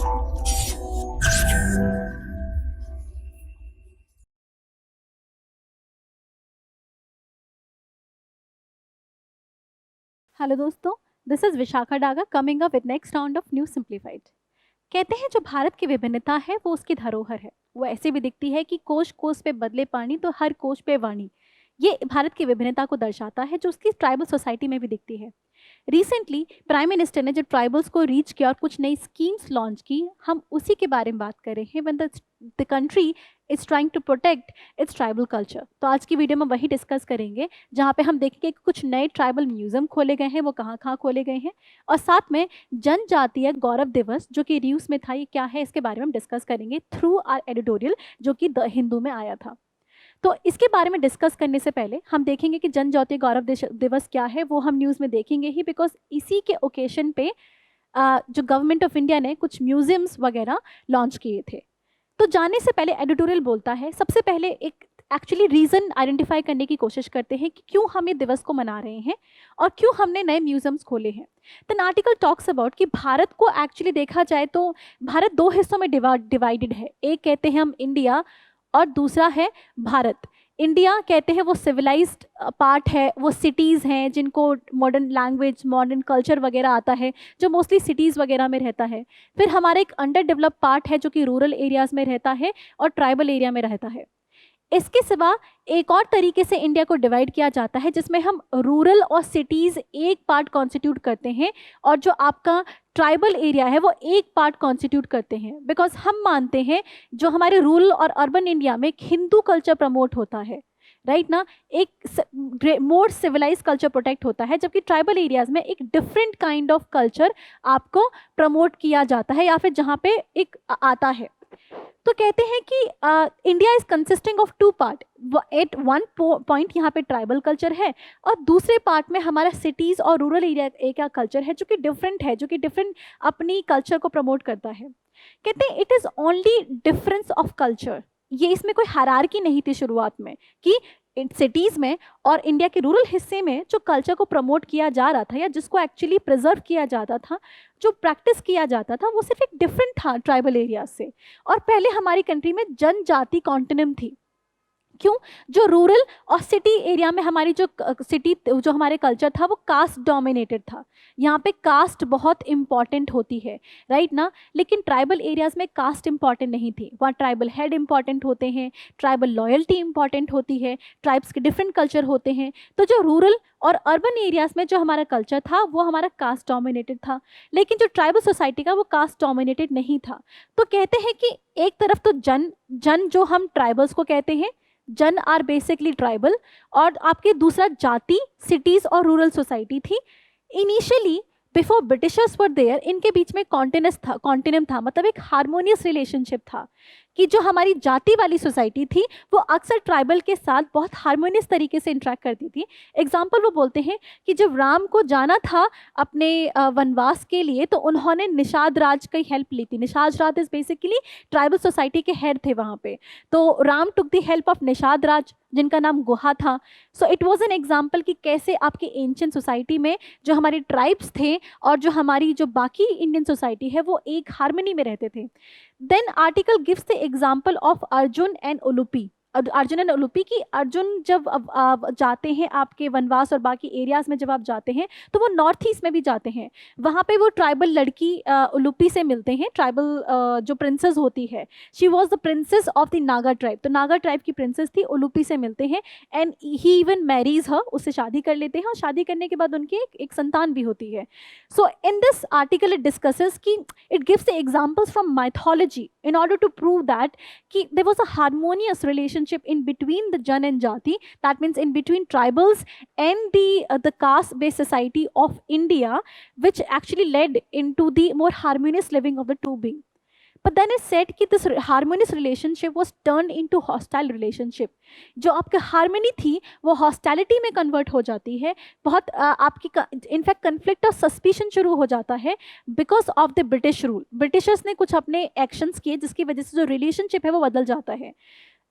Hello दोस्तों, this is Vishakha Daga coming up with next round of new simplified. कहते हैं जो भारत की विभिन्नता है वो उसकी धरोहर है। वो ऐसे भी दिखती है कि कोश कोश पे बदले पानी तो हर कोश पे वाणी। ये भारत की विभिन्नता को दर्शाता है जो उसकी ट्राइबल सोसाइटी में भी दिखती है। रिसेंटली प्राइम मिनिस्टर ने जो ट्राइबल्स को रीच किया और कुछ नई स्कीम्स लॉन्च की, हम उसी के बारे में बात कर रहे हैं। When the country is trying to protect its tribal culture. तो आज की वीडियो में वही डिस्कस करेंगे, जहाँ पे हम देखेंगे कि कुछ नए ट्राइबल म्यूजियम खोले गए हैं, वो कहाँ कहाँ खोले गए हैं, और साथ में जनजातीय गौरव दिवस जो कि रियूस में था, ये क्या है, इसके बारे में हम डिस्कस करेंगे थ्रू आर एडिटोरियल जो कि द हिंदू में आया था। तो इसके बारे में डिस्कस करने से पहले हम देखेंगे कि जनजातीय गौरव दिवस क्या है, वो हम न्यूज़ में देखेंगे ही, बिकॉज इसी के ओकेशन पे जो गवर्नमेंट ऑफ इंडिया ने कुछ म्यूजियम्स वगैरह लॉन्च किए थे। तो जाने से पहले एडिटोरियल बोलता है, सबसे पहले एक एक्चुअली रीज़न आइडेंटिफाई करने की कोशिश करते हैं कि क्यों हम ये दिवस को मना रहे हैं और क्यों हमने नए म्यूजियम्स खोले हैं। देन आर्टिकल टॉक्स अबाउट कि भारत को एक्चुअली देखा जाए तो भारत दो हिस्सों में डिवाइडेड है। एक कहते हैं हम इंडिया और दूसरा है भारत। इंडिया कहते हैं वो सिविलाइज्ड पार्ट है, वो सिटीज़ हैं जिनको मॉडर्न लैंग्वेज मॉडर्न कल्चर वगैरह आता है, जो मोस्टली सिटीज़ वगैरह में रहता है। फिर हमारा एक अंडर डेवलप पार्ट है जो कि रूरल एरियाज़ में रहता है और ट्राइबल एरिया में रहता है। इसके सिवा एक और तरीके से इंडिया को डिवाइड किया जाता है जिसमें हम रूरल और सिटीज़ एक पार्ट कॉन्स्टिट्यूट करते हैं और जो आपका ट्राइबल एरिया है वो एक पार्ट कॉन्स्टिट्यूट करते हैं। बिकॉज हम मानते हैं जो हमारे रूरल और अर्बन इंडिया में एक हिंदू कल्चर प्रमोट होता है, राइट ना, एक मोर सिविलाइज कल्चर प्रोटेक्ट होता है, जबकि ट्राइबल एरियाज में एक डिफरेंट काइंड ऑफ कल्चर आपको प्रमोट किया जाता है या फिर जहाँ पे एक आता है। तो कहते हैं कि India is consisting of two part. At one point यहाँ पे ट्राइबल कल्चर है और दूसरे पार्ट में हमारा सिटीज़ और रूरल एरिया का कल्चर है जो कि डिफरेंट है, जो कि डिफरेंट अपनी कल्चर को प्रमोट करता है। कहते हैं it is only difference of culture. ये इसमें कोई हायरार्की नहीं थी शुरुआत में कि सिटीज़ में और इंडिया के रूरल हिस्से में जो कल्चर को प्रमोट किया जा रहा था या जिसको एक्चुअली प्रिजर्व किया जाता था, जो प्रैक्टिस किया जाता था, वो सिर्फ एक डिफरेंट था ट्राइबल एरिया से। और पहले हमारी कंट्री में जनजाति कॉन्टिनेम थी। क्यों? जो रूरल और सिटी एरिया में हमारी जो हमारे कल्चर था वो कास्ट डोमिनेटेड था। यहाँ पे कास्ट बहुत इंपॉर्टेंट होती है, राइट ना। लेकिन ट्राइबल एरियाज़ में कास्ट इंपॉर्टेंट नहीं थी। वहाँ ट्राइबल हेड इंपॉर्टेंट होते हैं, ट्राइबल लॉयल्टी इंपॉर्टेंट होती है, ट्राइब्स के डिफरेंट कल्चर होते हैं। तो जो रूरल और अर्बन एरियाज़ में जो हमारा कल्चर था वो हमारा कास्ट डोमिनेटेड था, लेकिन जो ट्राइबल सोसाइटी का वो कास्ट डोमिनेटेड नहीं था। तो कहते हैं कि एक तरफ तो जन जो हम ट्राइबल्स को कहते हैं, जन आर बेसिकली ट्राइबल, और आपके दूसरा जाति सिटीज़ और रूरल सोसाइटी थी। Initially before Britishers were there, इनके बीच में कॉन्टिनेम था, मतलब एक हारमोनियस रिलेशनशिप था कि जो हमारी जाति वाली सोसाइटी थी वो अक्सर ट्राइबल के साथ बहुत हारमोनियस तरीके से इंटरेक्ट करती थी। एग्जाम्पल वो बोलते हैं कि जब राम को जाना था अपने वनवास के लिए तो उन्होंने निषाद राज की हेल्प ली थी। Nishad Raj is basically tribal society के हेड थे वहाँ पे। तो Ram took the help of Nishad Raj जिनका नाम गुहा था। So it was an example कि कैसे आपके एंशियंट सोसाइटी में जो हमारे ट्राइब्स थे और जो हमारी जो बाकी इंडियन सोसाइटी है वो एक हारमोनी में रहते थे। Then article gives the example of Arjun and Ulupi. Arjun and Ulupi की अर्जुन जब आप जाते हैं आपके वनवास और बाकी एरियाज़ में, जब आप जाते हैं तो वो नॉर्थ ईस्ट में भी जाते हैं, वहाँ पे वो ट्राइबल लड़की उलुपी से मिलते हैं। ट्राइबल जो प्रिंसेस होती है, she was the princess of the Naga tribe, तो नागा ट्राइब की प्रिंसेस थी, उलुपी से मिलते हैं एंड ही इवन मैरीज हर, उससे शादी कर लेते हैं और शादी करने के बाद उनकी एक संतान भी होती है। So in this article it discusses कि it gives the examples from mythology in order to prove that there was a harmonious relationship in between the Jan and Jati, that means in between tribals and the caste based society of India, which actually led into the more harmonious living of the two beings. But then it said कि this harmonious relationship was turned into hostile relationship. जो आपकी harmony थी वो hostility में convert हो जाती है। बहुत आपकी इनफैक्ट कन्फ्लिक्ट और सस्पिशन शुरू हो जाता है because of the British rule. Britishers ने कुछ अपने एक्शंस किए जिसकी वजह से जो रिलेशनशिप है वो बदल जाता है।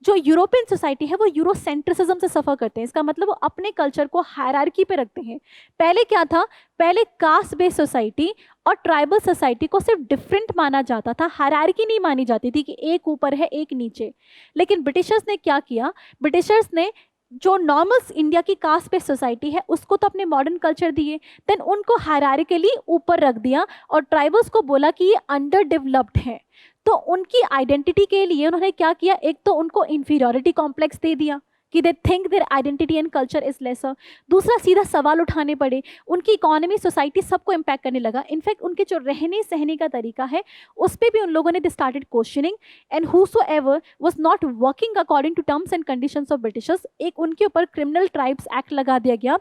जो यूरोपियन सोसाइटी है वो यूरोसेंट्रिसिज्म से सफ़र करते हैं। इसका मतलब वो अपने कल्चर को हायरार्की पे रखते हैं। पहले क्या था, पहले कास्ट बेस्ड सोसाइटी और ट्राइबल सोसाइटी को सिर्फ डिफरेंट माना जाता था, हायरार्की नहीं मानी जाती थी कि एक ऊपर है एक नीचे। लेकिन ब्रिटिशर्स ने क्या किया, ब्रिटिशर्स ने जो नॉर्मल इंडिया की कास्ट बेस्ड सोसाइटी है उसको तो अपने मॉडर्न कल्चर दिए, देन उनको हायरार्किकली ऊपर रख दिया और ट्राइबल्स को बोला कि ये अंडर डेवलप्ड है। तो उनकी आइडेंटिटी के लिए उन्होंने क्या किया, एक तो उनको इंफीरियरिटी कॉम्प्लेक्स दे दिया कि they think their identity and culture is lesser. दूसरा, सीधा सवाल उठाने पड़े, उनकी इकोनॉमी सोसाइटी सबको इम्पैक्ट करने लगा। इनफैक्ट उनके जो रहने सहने का तरीका है उस पर भी उन लोगों ने started questioning, and whosoever was not working according to terms and conditions of Britishers, एक उनके ऊपर क्रिमिनल ट्राइब्स एक्ट लगा दिया गया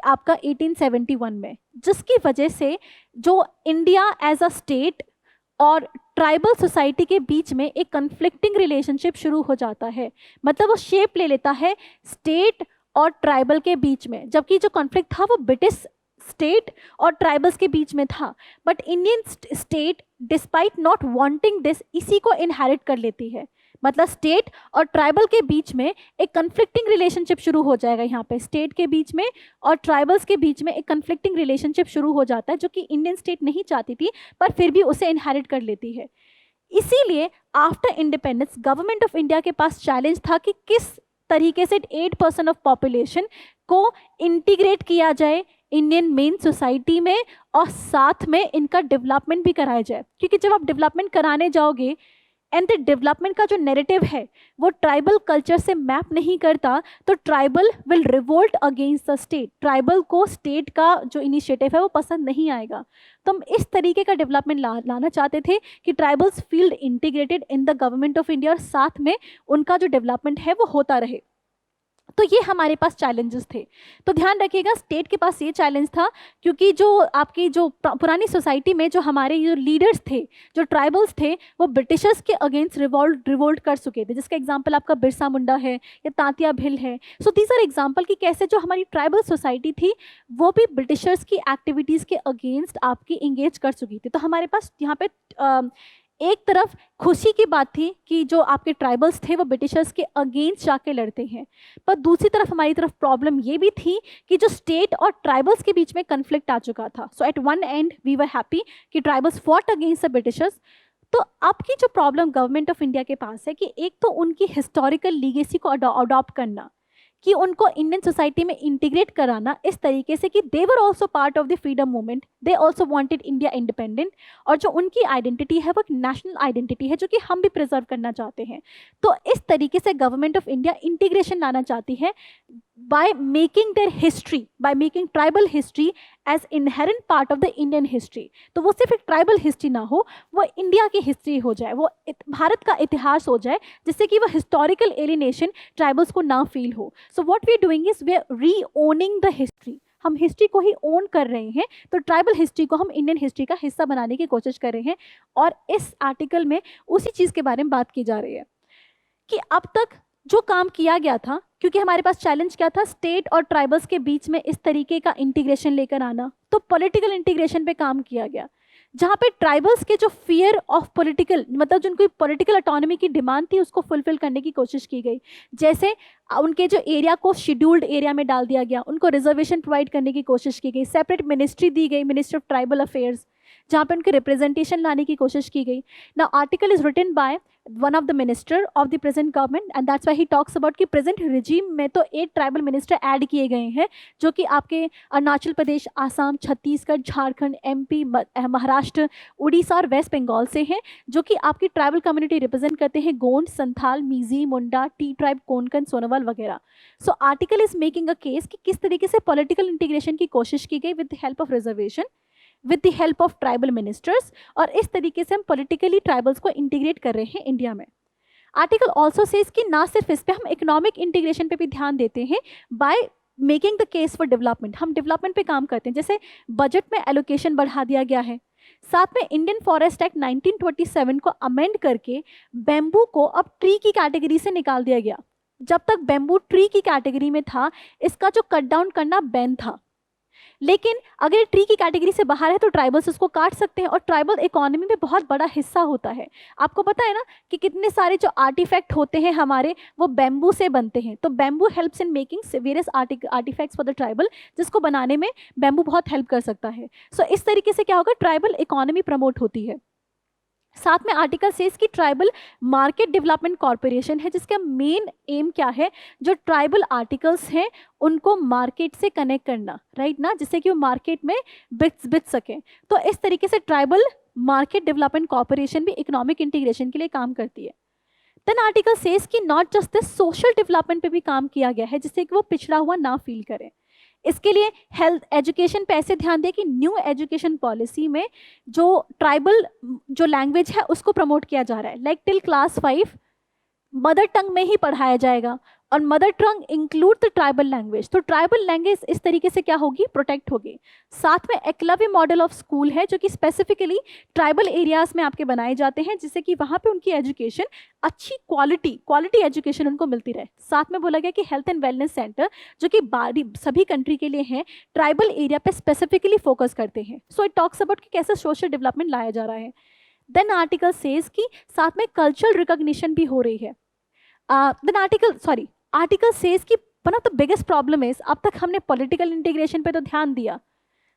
आपका 1871 में, जिसकी वजह से जो इंडिया एज अ स्टेट और ट्राइबल सोसाइटी के बीच में एक कन्फ्लिक्टिंग रिलेशनशिप शुरू हो जाता है। मतलब वो शेप ले लेता है स्टेट और ट्राइबल के बीच में, जबकि जो कॉन्फ्लिक्ट था वो ब्रिटिश स्टेट और ट्राइबल्स के बीच में था। But Indian state despite not wanting this इसी को इनहेरिट कर लेती है। मतलब स्टेट और ट्राइबल के बीच में एक कन्फ्लिक्टिंग रिलेशनशिप शुरू हो जाएगा। यहाँ पे स्टेट के बीच में और ट्राइबल्स के बीच में एक कन्फ्लिक्टिंग रिलेशनशिप शुरू हो जाता है, जो कि इंडियन स्टेट नहीं चाहती थी पर फिर भी उसे इनहेरिट कर लेती है। इसीलिए after independence government of India के पास चैलेंज था कि किस तरीके से 8% ऑफ पॉपुलेशन को इंटीग्रेट किया जाए इंडियन मेन सोसाइटी में और साथ में इनका डेवलपमेंट भी कराया जाए। क्योंकि जब आप डेवलपमेंट कराने जाओगे एंड द डेवलपमेंट का जो नैरेटिव है वो ट्राइबल कल्चर से मैप नहीं करता, तो tribal will revolt against the state. Tribal को स्टेट का जो इनिशिएटिव है वो पसंद नहीं आएगा। तो हम इस तरीके का डेवलपमेंट लाना चाहते थे कि tribals field integrated in the government of India और साथ में उनका जो डेवलपमेंट है वो होता रहे। तो ये हमारे पास चैलेंजेस थे। तो ध्यान रखिएगा, स्टेट के पास ये चैलेंज था क्योंकि जो आपकी जो पुरानी सोसाइटी में जो हमारे जो लीडर्स थे, जो ट्राइबल्स थे, वो ब्रिटिशर्स के अगेंस्ट रिवोल्ट कर चुके थे। जिसका एग्जांपल आपका बिरसा मुंडा है या तांतिया भिल है। सो दीज आर एग्जांपल कि कैसे जो हमारी ट्राइबल सोसाइटी थी वो भी ब्रिटिशर्स की एक्टिविटीज़ के अगेंस्ट आपकी इंगेज कर चुकी थी। तो हमारे पास यहाँ पे एक तरफ खुशी की बात थी कि जो आपके ट्राइबल्स थे वो ब्रिटिशर्स के अगेंस्ट जाके लड़ते हैं, पर दूसरी तरफ हमारी तरफ प्रॉब्लम ये भी थी कि जो स्टेट और ट्राइबल्स के बीच में कन्फ्लिक्ट आ चुका था। So at one end we were happy कि tribals fought against the Britishers. तो आपकी जो प्रॉब्लम गवर्नमेंट ऑफ इंडिया के पास है कि एक तो उनकी हिस्टोरिकल लीगेसी को अडॉप्ट करना, कि उनको इंडियन सोसाइटी में इंटीग्रेट कराना इस तरीके से कि they were also part of the freedom movement, they also wanted India independent, और जो उनकी आइडेंटिटी है वो एक नेशनल आइडेंटिटी है जो कि हम भी प्रिजर्व करना चाहते हैं। तो इस तरीके से गवर्नमेंट ऑफ इंडिया इंटीग्रेशन लाना चाहती है by making their history, by making tribal history as inherent part of the Indian history। तो वो सिर्फ एक ट्राइबल हिस्ट्री ना हो, वो इंडिया की हिस्ट्री हो जाए, वो भारत का इतिहास हो जाए, जिससे कि वो हिस्टोरिकल एलिनेशन ट्राइबल्स को ना फील हो। So what we are doing is we are re-owning the history. हम हिस्ट्री को ही ओन कर रहे हैं, तो ट्राइबल हिस्ट्री को हम इंडियन हिस्ट्री का हिस्सा बनाने की कोशिश कर रहे हैं। और इस आर्टिकल में उसी चीज़ के बारे में बात की जा रही है कि अब तक जो काम किया गया था, क्योंकि हमारे पास चैलेंज क्या था, स्टेट और ट्राइबल्स के बीच में इस तरीके का इंटीग्रेशन लेकर आना, तो पॉलिटिकल इंटीग्रेशन पे काम किया गया, जहाँ पे ट्राइबल्स के जो फियर ऑफ पॉलिटिकल, मतलब जो उनकी पॉलिटिकल ऑटोनॉमी की डिमांड थी उसको फुलफिल करने की कोशिश की गई। जैसे उनके जो एरिया को शेड्यूल्ड एरिया में डाल दिया गया, उनको रिजर्वेशन प्रोवाइड करने की कोशिश की गई, सेपरेट मिनिस्ट्री दी गई, मिनिस्ट्री ऑफ ट्राइबल अफेयर्स, जहाँ पे उनके रिप्रेजेंटेशन लाने की कोशिश की गई। Now article is written by one of the minister of the present government and that's why he talks about कि प्रेजेंट रिजीम में तो 8 ट्राइबल मिनिस्टर ऐड किए गए हैं, जो कि आपके अरुणाचल प्रदेश, आसाम, छत्तीसगढ़, झारखंड, एमपी, महाराष्ट्र, उड़ीसा और वेस्ट बंगाल से हैं, जो कि आपकी ट्राइबल कम्युनिटी रिप्रेजेंट करते हैं, गोंड, संथाल, मीजी, मुंडा, टी ट्राइब, कोनकन, सोनोवाल वगैरह। So article is making a case कि किस तरीके से पॉलिटिकल इंटीग्रेशन की कोशिश की गई with the help of reservation, with the help of tribal ministers, और इस तरीके से हम पॉलिटिकली ट्राइबल्स को इंटीग्रेट कर रहे हैं इंडिया में। आर्टिकल ऑल्सो सेज कि ना सिर्फ इस पे, हम इकोनॉमिक इंटीग्रेशन पे भी ध्यान देते हैं by making the case for development. हम डेवलपमेंट पे काम करते हैं, जैसे बजट में एलोकेशन बढ़ा दिया गया है, साथ में इंडियन फॉरेस्ट एक्ट 1927 को अमेंड करके बेम्बू को अब ट्री की कैटेगरी से निकाल दिया गया। जब तक बेम्बू ट्री की कैटेगरी में था, इसका जो कट डाउन करना बैन था। लेकिन अगर ट्री की कैटेगरी से बाहर है तो ट्राइबल्स उसको काट सकते हैं, और ट्राइबल इकोनॉमी में बहुत बड़ा हिस्सा होता है। आपको पता है ना कि कितने सारे जो आर्टिफैक्ट होते हैं हमारे, वो बैम्बू से बनते हैं। तो bamboo helps in making various artifacts for the tribal, जिसको बनाने में बैम्बू बहुत हेल्प कर सकता है। सो इस तरीके से क्या होगा, ट्राइबल इकोनॉमी प्रमोट होती है। साथ में आर्टिकल सेज की ट्राइबल मार्केट डेवलपमेंट कॉरपोरेशन है, जिसका मेन एम क्या है, जो ट्राइबल आर्टिकल्स हैं उनको मार्केट से कनेक्ट करना, राइट ना, जिससे कि वो मार्केट में बिक सकें। तो इस तरीके से ट्राइबल मार्केट डेवलपमेंट कॉरपोरेशन भी इकोनॉमिक इंटीग्रेशन के लिए काम करती है। देन आर्टिकल सेज कि not just this, social development पे भी काम किया गया है, जिससे कि वो पिछड़ा हुआ ना फील करें। इसके लिए हेल्थ एजुकेशन पे ऐसे ध्यान दें कि न्यू एजुकेशन पॉलिसी में जो ट्राइबल जो लैंग्वेज है उसको प्रमोट किया जा रहा है। Like till class 5 mother tongue में ही पढ़ाया जाएगा, और mother tongue include the tribal language. तो ट्राइबल लैंग्वेज इस तरीके से क्या होगी, प्रोटेक्ट होगी। साथ में एकलव्य मॉडल ऑफ स्कूल है, जो कि स्पेसिफिकली ट्राइबल एरियाज में आपके बनाए जाते हैं, जिससे कि वहाँ पे उनकी एजुकेशन अच्छी क्वालिटी एजुकेशन उनको मिलती रहे। साथ में बोला गया कि हेल्थ एंड वेलनेस सेंटर, जो कि बारी सभी कंट्री के लिए हैं, ट्राइबल एरिया पे स्पेसिफिकली फोकस करते हैं। सो इट टॉक्स अबाउट कि कैसे सोशल डेवलपमेंट लाया जा रहा है। देन आर्टिकल सेज की साथ में कल्चरल रिकॉग्निशन भी हो रही है। देन आर्टिकल सेज की one of the biggest problem is, अब तक हमने पॉलिटिकल इंटीग्रेशन पे तो ध्यान दिया,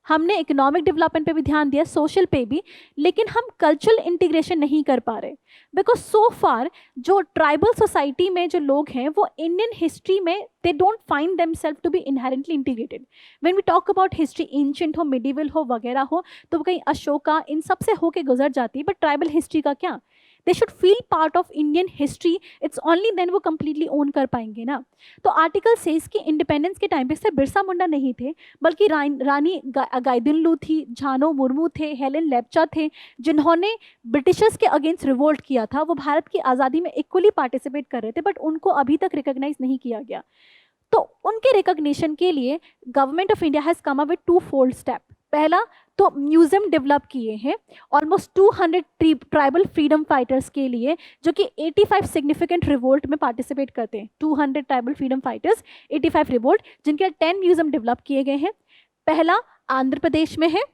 हमने इकोनॉमिक डेवलपमेंट पे भी ध्यान दिया, सोशल पे भी, लेकिन हम कल्चरल इंटीग्रेशन नहीं कर पा रहे। बिकॉज सो फार जो ट्राइबल सोसाइटी में जो लोग हैं वो इंडियन हिस्ट्री में they don't find themselves to be inherently integrated. When we talk about history, ancient हो, मिडिवल हो, वगैरह हो, तो वो कहीं अशोका इन सब से होके गुजर जाती है। बट ट्राइबल हिस्ट्री का क्या, they should feel part of Indian history, it's only then वो कंप्लीटली ओन कर पाएंगे ना। तो आर्टिकल सेज कि इंडिपेंडेंस के टाइम पे सिर्फ बिरसा मुंडा नहीं थे, बल्कि रानी गाइदिन्लू थी, झानो मुर्मू थे, हेलेन लेप्चा थे, जिन्होंने ब्रिटिशर्स के अगेंस्ट रिवोल्ट किया था। वो भारत की आज़ादी में इक्वली पार्टिसिपेट कर रहे थे, बट उनको अभी तक रिकॉग्नाइज नहीं किया गया। तो उनके रिकॉग्निशन के लिए government of India has come up with 2 fold step. पहला तो म्यूजियम डेवलप किए हैं ऑलमोस्ट 200 ट्राइबल फ्रीडम फाइटर्स के लिए, जो कि 85 सिग्निफिकेंट रिवोल्ट में पार्टिसिपेट करते हैं। 200 ट्राइबल फ्रीडम फाइटर्स, 85 रिवोल्ट, जिनके 10 म्यूजियम डेवलप किए गए हैं। पहला आंध्र प्रदेश में है,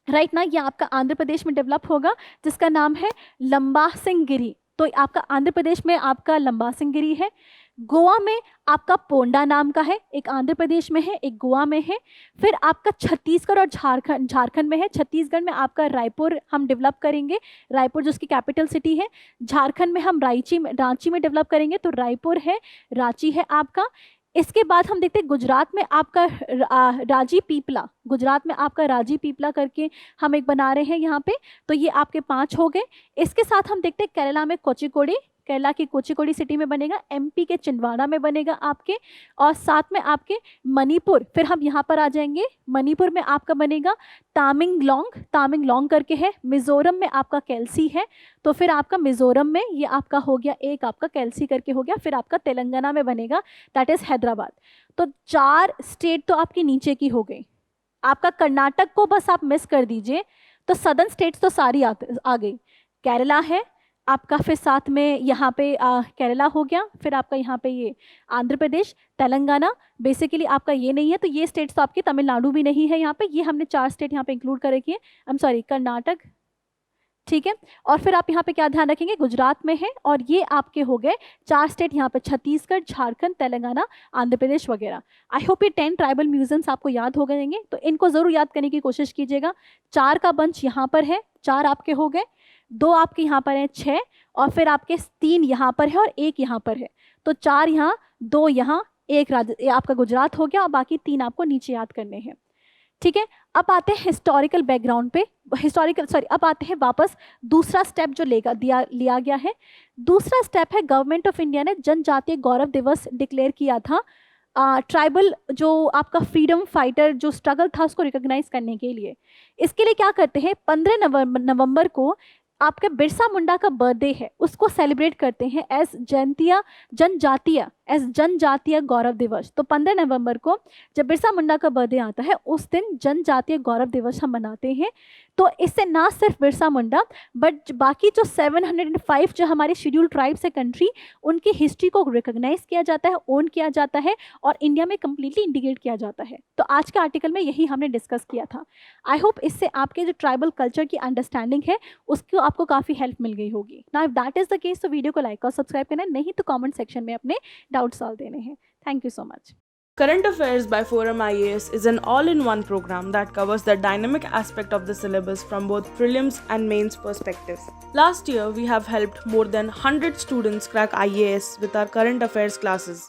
राइट ना, ये आपका आंध्र प्रदेश में डेवलप होगा, जिसका नाम है लंबा सिंह गिरी। तो आपका आंध्र प्रदेश में आपका लंबा सिंह गिरी है। गोवा में आपका पोंडा नाम का है, एक आंध्र प्रदेश में है, एक गोवा में है। फिर आपका छत्तीसगढ़ और झारखंड में है। छत्तीसगढ़ में आपका रायपुर हम डेवलप करेंगे, रायपुर जो उसकी कैपिटल सिटी है। झारखंड में हम रांची में डेवलप करेंगे, तो रायपुर है, रांची है आपका। इसके बाद हम देखते हैं गुजरात में आपका राजी पीपला, गुजरात में आपका राजी पीपला करके हम एक बना रहे हैं यहाँ पे। तो ये आपके 5 हो गए। इसके साथ हम देखते हैं केरला में कोचिकोडी, केरला की कोचिकोडी सिटी में बनेगा, एमपी के छिंदवाड़ा में बनेगा आपके, और साथ में आपके मणिपुर, फिर हम यहाँ पर आ जाएंगे, मणिपुर में आपका बनेगा तामिंगलोंग करके है। मिजोरम में आपका कैलसी है, तो फिर आपका मिजोरम में ये आपका हो गया, एक आपका कैलसी करके हो गया। फिर आपका तेलंगाना में बनेगा, दैट इज हैदराबाद। तो 4 स्टेट तो आपकी नीचे की हो गई। आपका कर्नाटक को बस आप मिस कर दीजिए, तो सदर्न स्टेट्स तो सारी आ गई। केरला है आपका, फिर साथ में यहाँ पे केरला हो गया, फिर आपका यहाँ पे ये आंध्र प्रदेश, तेलंगाना, बेसिकली आपका ये नहीं है। तो ये स्टेट्स तो आपके, तमिलनाडु भी नहीं है यहाँ पे, ये हमने 4 स्टेट यहाँ पे इंक्लूड कर रखी है। आई एम सॉरी, कर्नाटक, ठीक है। और फिर आप यहाँ पे क्या ध्यान रखेंगे, गुजरात में है, और ये आपके हो गए 4 स्टेट यहाँ पे, छत्तीसगढ़, झारखंड, तेलंगाना, आंध्र प्रदेश वगैरह। आई होप ये 10 ट्राइबल म्यूजियम्स आपको याद हो गएंगे, तो इनको जरूर याद करने की कोशिश कीजिएगा। 4 का बंच यहाँ पर है, 4 आपके हो गए, 2 आपके यहाँ पर हैं, 6, और फिर आपके 3 यहाँ पर है और 1 यहाँ पर है। तो 4 यहाँ, 2 यहाँ, 1 आपका गुजरात हो गया, और बाकी 3 आपको नीचे याद करने हैं, ठीक है। अब आते हैं हिस्टोरिकल बैकग्राउंड पे, अब आते हैं वापस दूसरा स्टेप जो लिया गया है। दूसरा स्टेप है, गवर्नमेंट ऑफ इंडिया ने जनजातीय गौरव दिवस डिक्लेयर किया था ट्राइबल जो आपका फ्रीडम फाइटर जो स्ट्रगल था उसको रिकॉग्नाइज करने के लिए। इसके लिए क्या करते हैं, 15 नवंबर को आपका बिरसा मुंडा का बर्थडे है, उसको सेलिब्रेट करते हैं एज जनजातीय एज जनजातीय गौरव दिवस। तो 15 नवंबर को जब बिरसा मुंडा का बर्थडे आता है उस दिन जनजातीय गौरव दिवस हम मनाते हैं। तो इससे ना सिर्फ बिरसा मुंडा बट बाकी जो 705 जो हमारे शेड्यूल ट्राइब्स है कंट्री, उनकी हिस्ट्री को रिकॉग्नाइज किया जाता है, ओन किया जाता है और इंडिया में कम्प्लीटली इंटीग्रेट किया जाता है। तो आज के आर्टिकल में यही हमने डिस्कस किया था। आई होप इससे आपके जो ट्राइबल कल्चर की अंडरस्टैंडिंग है उसको आपको काफ़ी हेल्प मिल गई होगी ना। If that is the case तो वीडियो को लाइक और सब्सक्राइब करना है, नहीं तो कमेंट सेक्शन में अपने डाउट सॉल्व देने हैं। Thank you so much. Current Affairs by Forum IAS is an all-in-one program that covers the dynamic aspect of the syllabus from both prelims and mains perspective. Last year, we have helped more than 100 students crack IAS with our current affairs classes.